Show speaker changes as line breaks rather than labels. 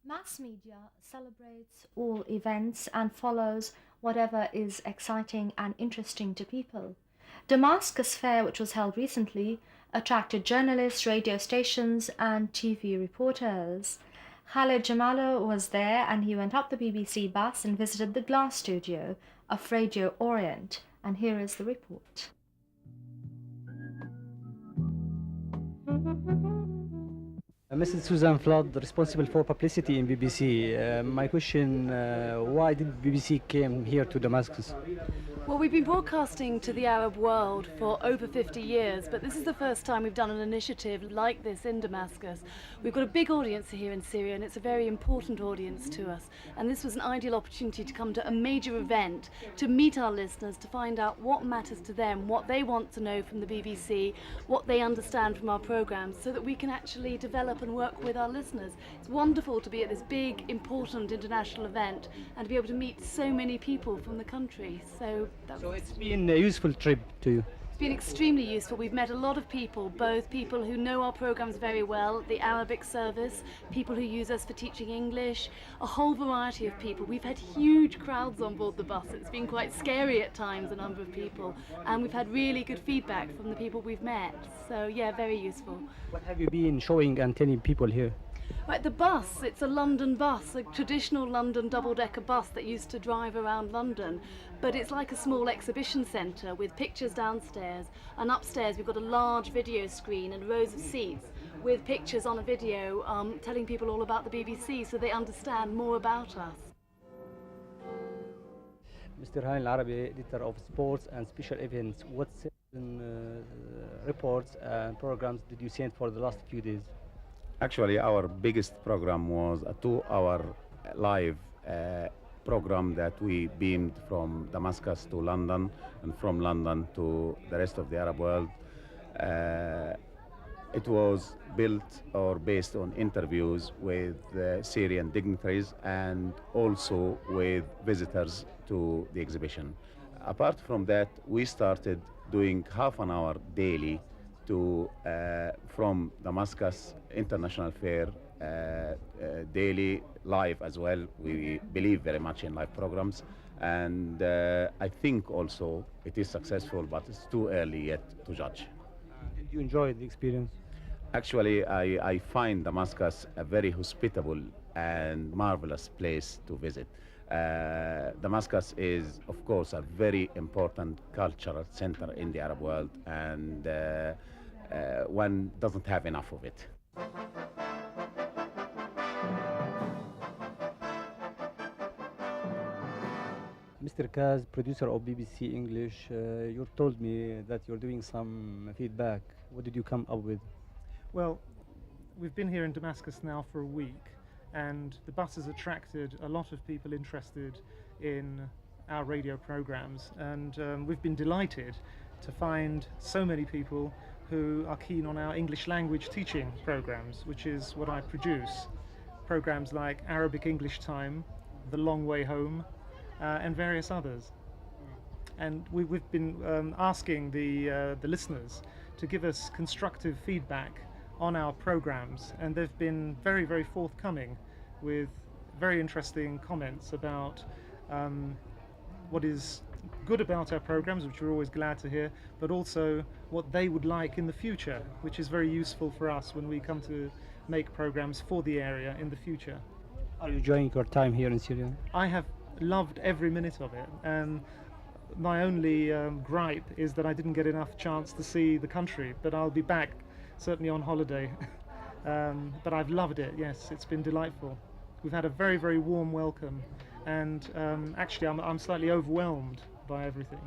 Mass media celebrates all events and follows whatever is exciting and interesting to people. Damascus Fair, which was held recently, attracted journalists, radio stations, and TV reporters. Khaled Jamalo was there and he went up the BBC bus and visited the glass studio of Radio Orient. And here is the report.
Mrs. Susan Flood, responsible for publicity in BBC. My question, why did BBC came here to Damascus?
Well, we've been broadcasting to the Arab world for over 50 years, but this is the first time we've done an initiative like this in Damascus. We've got a big audience here in Syria, and it's a very important audience to us. And this was an ideal opportunity to come to a major event, to meet our listeners, to find out what matters to them, what they want to know from the BBC, what they understand from our programmes, so that we can actually develop and work with our listeners. It's wonderful to be at this big, important international event and to be able to meet so many people from the country. So
it's been a useful trip to you.
It's been extremely useful. We've met a lot of people, both people who know our programmes very well, the Arabic service, people who use us for teaching English, a whole variety of people. We've had huge crowds on board the bus. It's been quite scary at times, the number of people, and we've had really good feedback from the people we've met. So yeah, very useful.
What have you been showing and telling people here?
Right, the bus, it's a London bus, a traditional London double-decker bus that used to drive around London, but it's like a small exhibition centre with pictures downstairs, and upstairs we've got a large video screen and rows of seats with pictures on a video telling people all about the BBC so they understand more about us.
Mr. Hani Al-Arabi, editor of sports and special events, what reports and programs did you send for the last few days?
Actually, our biggest program was a 2-hour live program that we beamed from Damascus to London and from London to the rest of the Arab world. It was built or based on interviews with Syrian dignitaries and also with visitors to the exhibition. Apart from that, we started doing half an hour daily to from Damascus International Fair, daily live as well. We believe very much in live programs, and I think also it is successful, but it's too early yet to judge.
Did you enjoy the experience?
Actually, I find Damascus a very hospitable and marvelous place to visit. Damascus is, of course, a very important cultural center in the Arab world, and one doesn't have enough of it.
Mr. Kaz, producer of BBC English, you told me that you're doing some feedback. What did you come up with?
Well, we've been here in Damascus now for a week, and the bus has attracted a lot of people interested in our radio programs, and we've been delighted to find so many people who are keen on our English language teaching programs, which is what I produce. Programs like Arabic English Time, The Long Way Home, and various others. And we've been asking the listeners to give us constructive feedback on our programs, and they've been very, very forthcoming with very interesting comments about what is good about our programs, which we're always glad to hear, but also what they would like in the future, which is very useful for us when we come to make programs for the area in the future.
Are you enjoying your time here in Syria?
I have loved every minute of it, and my only gripe is that I didn't get enough chance to see the country, but I'll be back certainly on holiday. But I've loved it, yes, it's been delightful. We've had a very, very warm welcome, and actually I'm slightly overwhelmed by everything.